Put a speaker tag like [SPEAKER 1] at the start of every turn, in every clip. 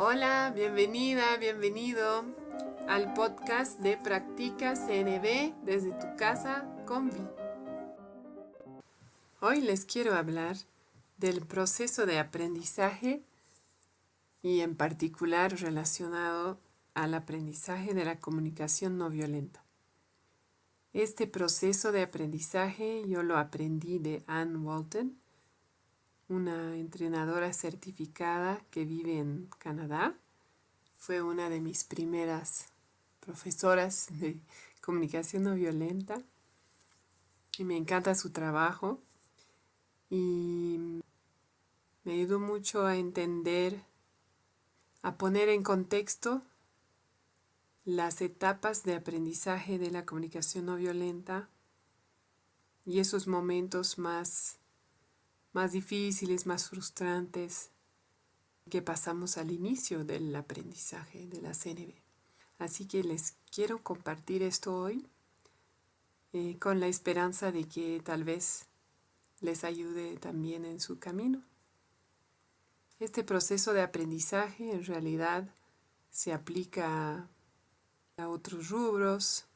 [SPEAKER 1] Hola, bienvenida, bienvenido al podcast de Practica CNB desde tu casa con Vi. Hoy les quiero hablar del proceso de aprendizaje y en particular relacionado al aprendizaje de la comunicación no violenta. Este proceso de aprendizaje yo lo aprendí de Anne Walton, una entrenadora certificada que vive en Canadá. Fue una de mis primeras profesoras de comunicación no violenta y me encanta su trabajo y me ayudó mucho a entender, a poner en contexto las etapas de aprendizaje de la comunicación no violenta y esos momentos más difíciles, más frustrantes que pasamos al inicio del aprendizaje de la CNB. Así que les quiero compartir esto hoy con la esperanza de que tal vez les ayude también en su camino. Este proceso de aprendizaje en realidad se aplica a otros rubros,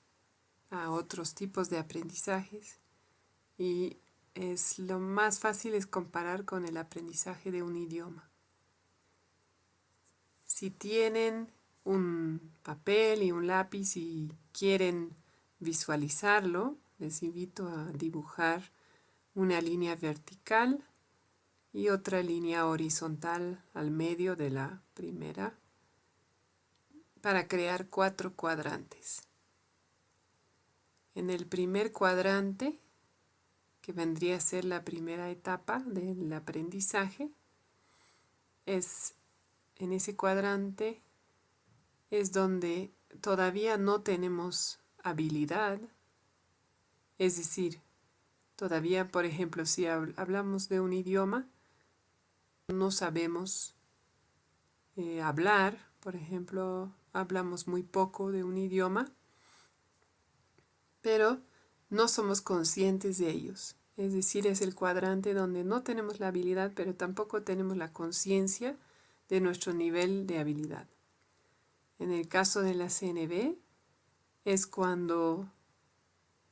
[SPEAKER 1] a otros tipos de aprendizajes y lo más fácil es comparar con el aprendizaje de un idioma. Si tienen un papel y un lápiz y quieren visualizarlo, les invito a dibujar una línea vertical y otra línea horizontal al medio de la primera para crear 4 cuadrantes. En el primer cuadrante, que vendría a ser la primera etapa del aprendizaje, en ese cuadrante es donde todavía no tenemos habilidad, es decir, todavía, por ejemplo, si hablamos de un idioma, no sabemos hablar, por ejemplo, hablamos muy poco de un idioma, pero no somos conscientes de ellos. Es decir, es el cuadrante donde no tenemos la habilidad, pero tampoco tenemos la conciencia de nuestro nivel de habilidad. En el caso de la CNB, es cuando,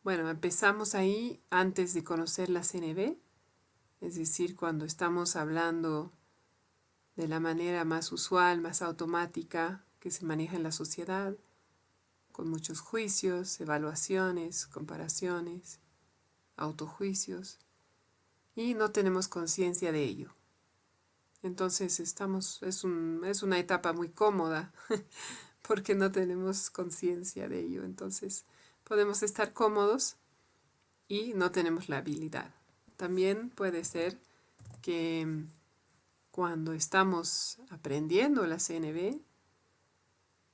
[SPEAKER 1] empezamos ahí antes de conocer la CNB, es decir, cuando estamos hablando de la manera más usual, más automática que se maneja en la sociedad, con muchos juicios, evaluaciones, comparaciones, autojuicios, y no tenemos conciencia de ello. Entonces es una etapa muy cómoda porque no tenemos conciencia de ello. Entonces podemos estar cómodos y no tenemos la habilidad. También puede ser que cuando estamos aprendiendo la CNB,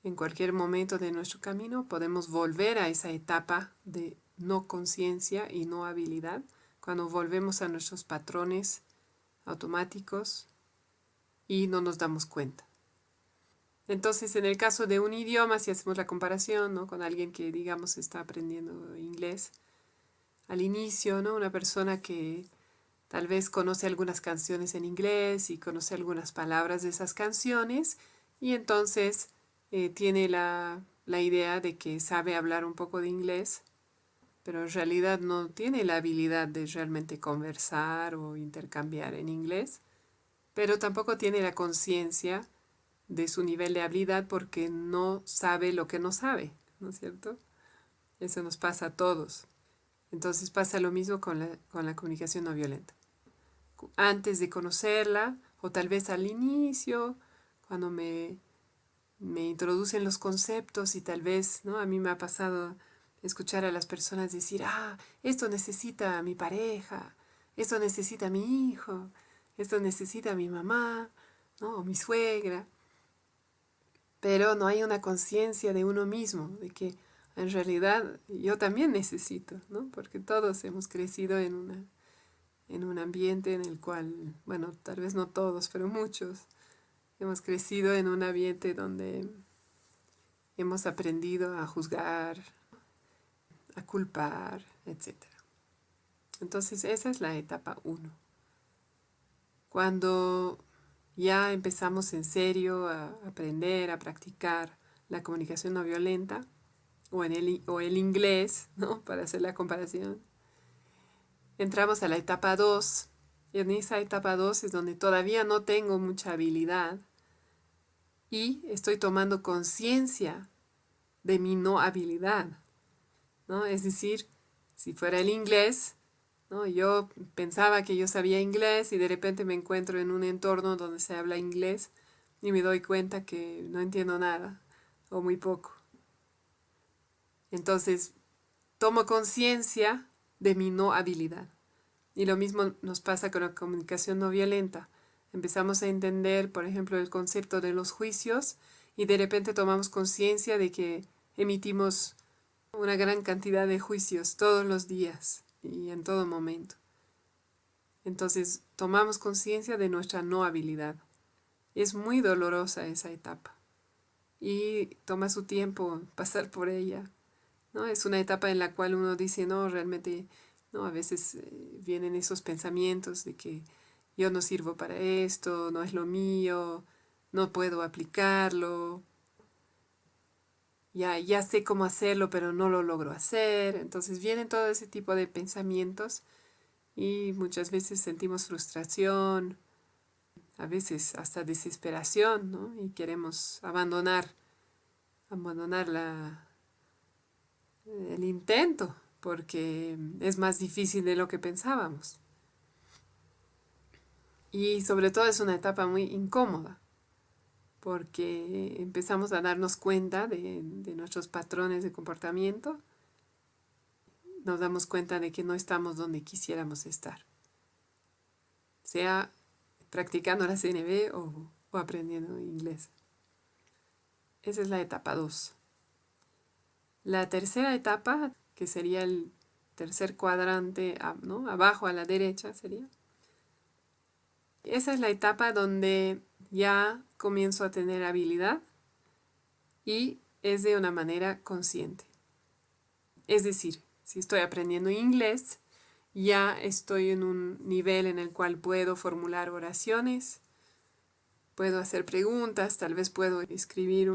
[SPEAKER 1] en cualquier momento de nuestro camino podemos volver a esa etapa de no conciencia y no habilidad, cuando volvemos a nuestros patrones automáticos y no nos damos cuenta. Entonces, en el caso de un idioma, si hacemos la comparación, ¿no?, con alguien que, digamos, está aprendiendo inglés, al inicio, ¿no?, una persona que tal vez conoce algunas canciones en inglés y conoce algunas palabras de esas canciones y entonces tiene la idea de que sabe hablar un poco de inglés, pero en realidad no tiene la habilidad de realmente conversar o intercambiar en inglés, pero tampoco tiene la conciencia de su nivel de habilidad porque no sabe lo que no sabe, ¿no es cierto? Eso nos pasa a todos. Entonces pasa lo mismo con la comunicación no violenta. Antes de conocerla, o tal vez al inicio, cuando me introducen los conceptos y tal vez, ¿no?, a mí me ha pasado escuchar a las personas decir, esto necesita mi pareja, esto necesita mi hijo, esto necesita mi mamá, ¿no?, o mi suegra. Pero no hay una conciencia de uno mismo, de que en realidad yo también necesito, ¿no?, porque todos hemos crecido en un ambiente en el cual, tal vez no todos, pero muchos, hemos crecido en un ambiente donde hemos aprendido a juzgar, a culpar, etc. Entonces esa es la etapa 1. Cuando ya empezamos en serio a aprender, a practicar la comunicación no violenta o el inglés, ¿no? Para hacer la comparación. Entramos a la etapa 2. Y en esa etapa 2 es donde todavía no tengo mucha habilidad y estoy tomando conciencia de mi no habilidad, ¿no? Es decir, si fuera el inglés, ¿no? Yo pensaba que yo sabía inglés y de repente me encuentro en un entorno donde se habla inglés y me doy cuenta que no entiendo nada o muy poco. Entonces, tomo conciencia de mi no habilidad. Y lo mismo nos pasa con la comunicación no violenta. Empezamos a entender, por ejemplo, el concepto de los juicios y de repente tomamos conciencia de que emitimos una gran cantidad de juicios todos los días y en todo momento. Entonces tomamos conciencia de nuestra no habilidad. Es muy dolorosa esa etapa y toma su tiempo pasar por ella, ¿no? Es una etapa en la cual uno dice, no, realmente, no, a veces vienen esos pensamientos de que yo no sirvo para esto, no es lo mío, no puedo aplicarlo, ya sé cómo hacerlo, pero no lo logro hacer. Entonces vienen todo ese tipo de pensamientos y muchas veces sentimos frustración, a veces hasta desesperación, ¿no? Y queremos abandonar el intento, porque es más difícil de lo que pensábamos. Y sobre todo es una etapa muy incómoda, porque empezamos a darnos cuenta de nuestros patrones de comportamiento, nos damos cuenta de que no estamos donde quisiéramos estar, sea practicando la CNV o aprendiendo inglés. Esa es la etapa 2. La tercera etapa, que sería el tercer cuadrante, ¿no? Abajo a la derecha sería. Esa es la etapa donde ya comienzo a tener habilidad y es de una manera consciente. Es decir, si estoy aprendiendo inglés, ya estoy en un nivel en el cual puedo formular oraciones, puedo hacer preguntas, tal vez puedo escribir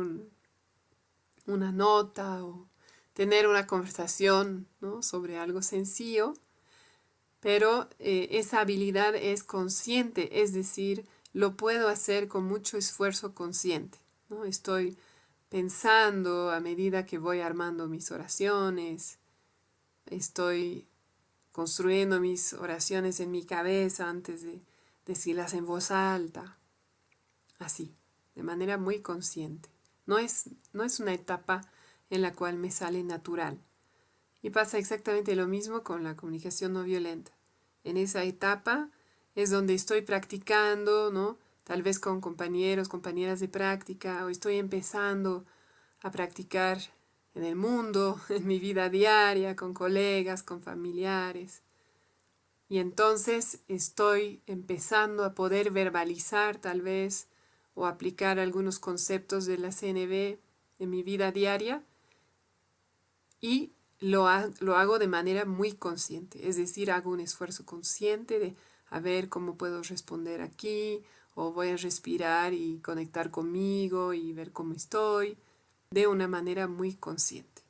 [SPEAKER 1] una nota o tener una conversación, ¿no? Sobre algo sencillo, pero esa habilidad es consciente, es decir, lo puedo hacer con mucho esfuerzo consciente, ¿no? Estoy pensando a medida que voy armando mis oraciones, estoy construyendo mis oraciones en mi cabeza antes de decirlas en voz alta, así, de manera muy consciente. No es una etapa en la cual me sale natural. Y pasa exactamente lo mismo con la comunicación no violenta. En esa etapa es donde estoy practicando, ¿no? Tal vez con compañeros, compañeras de práctica, o estoy empezando a practicar en el mundo, en mi vida diaria, con colegas, con familiares. Y entonces estoy empezando a poder verbalizar tal vez o aplicar algunos conceptos de la CNV en mi vida diaria y lo hago de manera muy consciente, es decir, hago un esfuerzo consciente de a ver cómo puedo responder aquí, o voy a respirar y conectar conmigo y ver cómo estoy, de una manera muy consciente.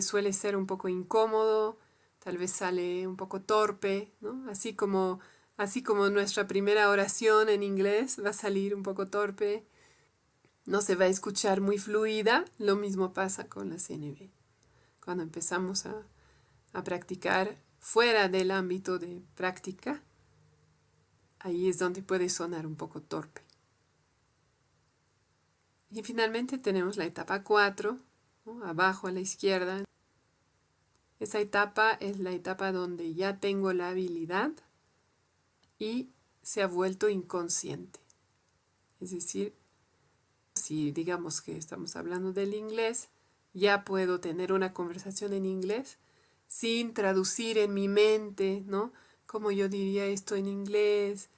[SPEAKER 1] Suele ser un poco incómodo, tal vez sale un poco torpe, ¿no? Así como nuestra primera oración en inglés va a salir un poco torpe, no se va a escuchar muy fluida, lo mismo pasa con la CNV. Cuando empezamos a practicar fuera del ámbito de práctica, ahí es donde puede sonar un poco torpe. Y finalmente tenemos la etapa 4, ¿no? Abajo a la izquierda. Esa etapa es la etapa donde ya tengo la habilidad y se ha vuelto inconsciente. Es decir, si digamos que estamos hablando del inglés, ya puedo tener una conversación en inglés sin traducir en mi mente, ¿no? Como yo diría esto en inglés,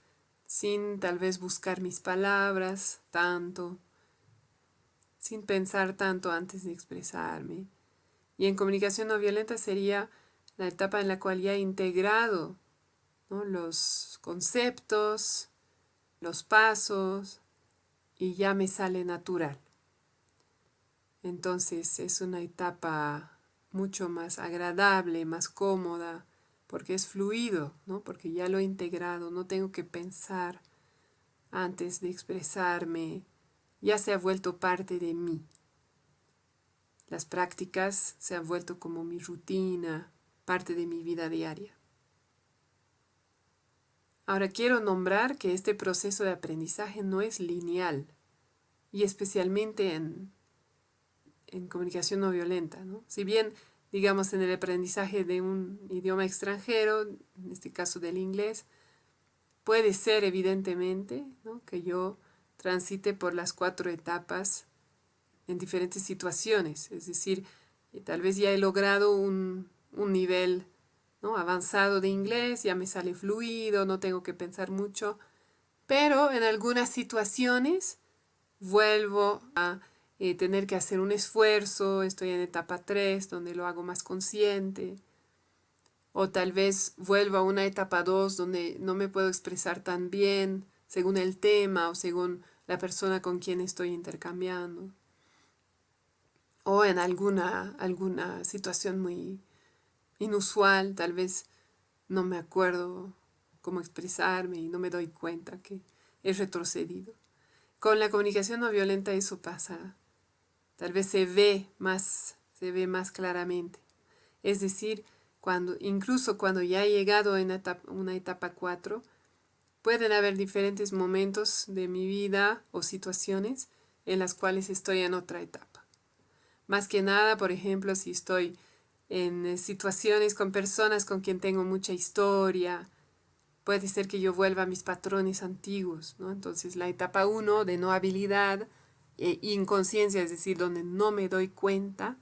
[SPEAKER 1] sin tal vez buscar mis palabras tanto, sin pensar tanto antes de expresarme. Y en comunicación no violenta sería la etapa en la cual ya he integrado, ¿no? Los conceptos, los pasos y ya me sale natural. Entonces es una etapa mucho más agradable, más cómoda, porque es fluido, ¿no? Porque ya lo he integrado, no tengo que pensar antes de expresarme, ya se ha vuelto parte de mí. Las prácticas se han vuelto como mi rutina, parte de mi vida diaria. Ahora quiero nombrar que este proceso de aprendizaje no es lineal, y especialmente en comunicación no violenta, ¿no? Si bien, digamos, en el aprendizaje de un idioma extranjero, en este caso del inglés, puede ser evidentemente, ¿no?, que yo transite por las 4 etapas en diferentes situaciones, es decir, tal vez ya he logrado un nivel, ¿no?, avanzado de inglés, ya me sale fluido, no tengo que pensar mucho, pero en algunas situaciones vuelvo a tener que hacer un esfuerzo, estoy en etapa 3 donde lo hago más consciente, o tal vez vuelvo a una etapa 2 donde no me puedo expresar tan bien según el tema o según la persona con quien estoy intercambiando, o en alguna situación muy inusual, tal vez no me acuerdo cómo expresarme y no me doy cuenta que he retrocedido. Con la comunicación no violenta eso pasa, tal vez se ve más claramente. Es decir, incluso cuando ya he llegado a una etapa 4, pueden haber diferentes momentos de mi vida o situaciones en las cuales estoy en otra etapa. Más que nada, por ejemplo, si estoy en situaciones con personas con quien tengo mucha historia, puede ser que yo vuelva a mis patrones antiguos, ¿no? Entonces la etapa 1 de no habilidad e inconsciencia, es decir, donde no me doy cuenta,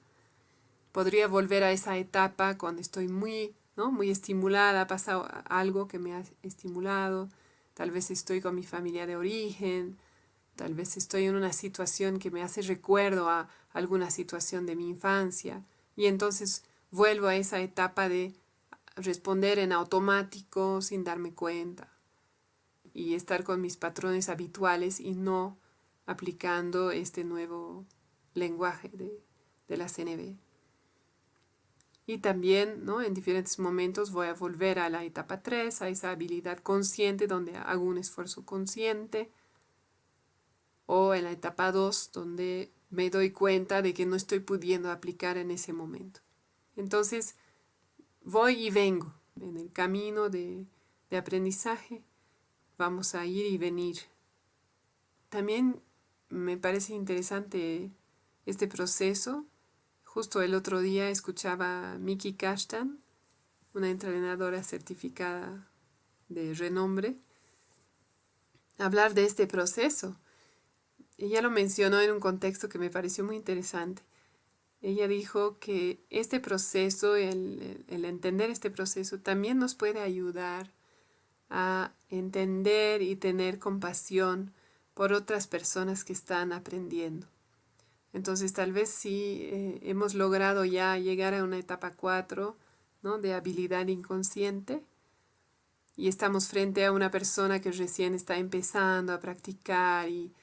[SPEAKER 1] podría volver a esa etapa cuando estoy muy estimulada, pasa algo que me ha estimulado, tal vez estoy con mi familia de origen, tal vez estoy en una situación que me hace recuerdo a alguna situación de mi infancia, y entonces vuelvo a esa etapa de responder en automático sin darme cuenta y estar con mis patrones habituales y no aplicando este nuevo lenguaje de la CNV. Y también, ¿no?, en diferentes momentos voy a volver a la etapa 3, a esa habilidad consciente donde hago un esfuerzo consciente, o en la etapa 2 donde me doy cuenta de que no estoy pudiendo aplicar en ese momento. Entonces, voy y vengo en el camino de aprendizaje, vamos a ir y venir. También me parece interesante este proceso. Justo el otro día escuchaba a Miki Kashtan, una entrenadora certificada de renombre, hablar de este proceso. Ella lo mencionó en un contexto que me pareció muy interesante. Ella dijo que este proceso, el entender este proceso, también nos puede ayudar a entender y tener compasión por otras personas que están aprendiendo. Entonces tal vez si hemos logrado ya llegar a una etapa 4, ¿no?, de habilidad inconsciente, y estamos frente a una persona que recién está empezando a practicar y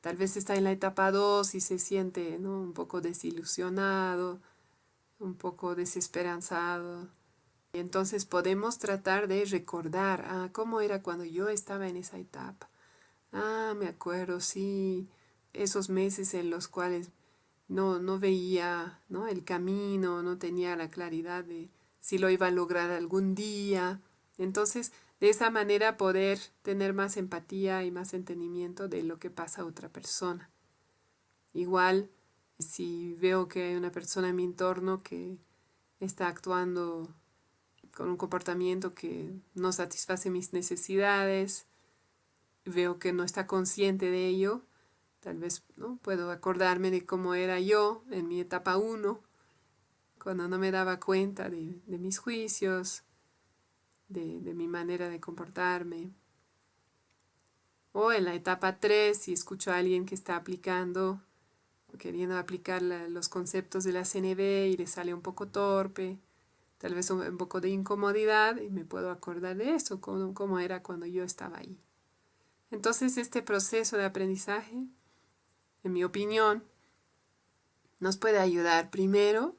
[SPEAKER 1] tal vez está en la etapa 2 y se siente, ¿no?, un poco desilusionado, un poco desesperanzado. Y entonces podemos tratar de recordar, cómo era cuando yo estaba en esa etapa. Me acuerdo, sí, esos meses en los cuales no veía, ¿no?, el camino, no tenía la claridad de si lo iba a lograr algún día. Entonces, de esa manera poder tener más empatía y más entendimiento de lo que pasa a otra persona. Igual, si veo que hay una persona en mi entorno que está actuando con un comportamiento que no satisface mis necesidades, veo que no está consciente de ello, tal vez, ¿no?, puedo acordarme de cómo era yo en mi etapa 1, cuando no me daba cuenta de mis juicios, de mi manera de comportarme. O en la etapa 3, si escucho a alguien que está aplicando, queriendo aplicar los conceptos de la CNV y le sale un poco torpe, tal vez un poco de incomodidad, y me puedo acordar de eso, cómo era cuando yo estaba ahí. Entonces este proceso de aprendizaje, en mi opinión, nos puede ayudar primero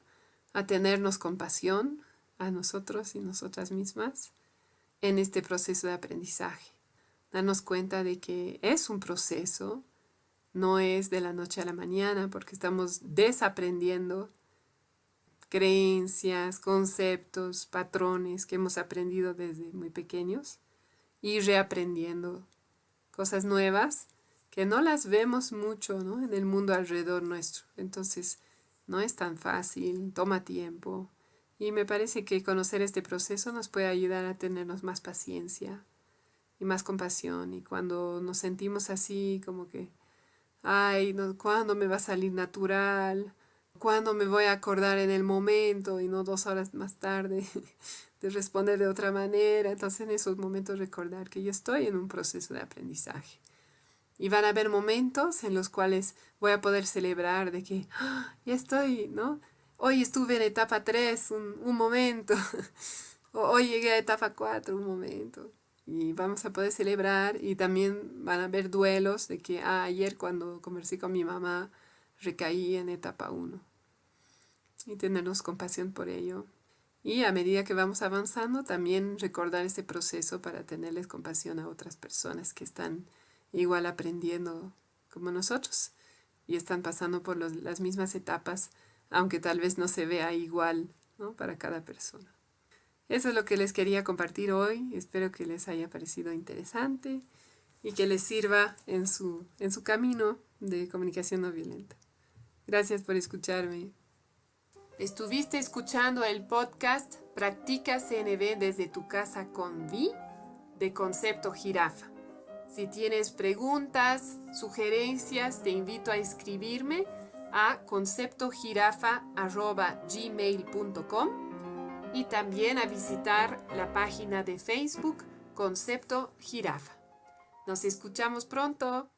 [SPEAKER 1] a tenernos compasión a nosotros y nosotras mismas en este proceso de aprendizaje. Darnos cuenta de que es un proceso, no es de la noche a la mañana, porque estamos desaprendiendo creencias, conceptos, patrones que hemos aprendido desde muy pequeños y reaprendiendo cosas nuevas que no las vemos mucho, ¿no?, en el mundo alrededor nuestro. Entonces, no es tan fácil, toma tiempo. Y me parece que conocer este proceso nos puede ayudar a tenernos más paciencia y más compasión. Y cuando nos sentimos así, como que, ay, no, ¿cuándo me va a salir natural? ¿Cuándo me voy a acordar en el momento y no 2 horas más tarde de responder de otra manera? Entonces, en esos momentos recordar que yo estoy en un proceso de aprendizaje. Y van a haber momentos en los cuales voy a poder celebrar de que ya estoy, ¿no? Hoy estuve en etapa 3 un momento. O hoy llegué a etapa 4 un momento. Y vamos a poder celebrar y también van a haber duelos de que ayer cuando conversé con mi mamá recaí en etapa 1. Y tenernos compasión por ello. Y a medida que vamos avanzando, también recordar este proceso para tenerles compasión a otras personas que están igual aprendiendo como nosotros y están pasando por las mismas etapas, aunque tal vez no se vea igual, ¿no?, para cada persona. Eso es lo que les quería compartir hoy. Espero que les haya parecido interesante y que les sirva en su camino de comunicación no violenta. Gracias por escucharme. Estuviste escuchando el podcast Practica CNV desde tu casa con Vi de Concepto Jirafa. Si tienes preguntas, sugerencias, te invito a escribirme a conceptojirafa@gmail.com y también a visitar la página de Facebook Concepto Jirafa. Nos escuchamos pronto.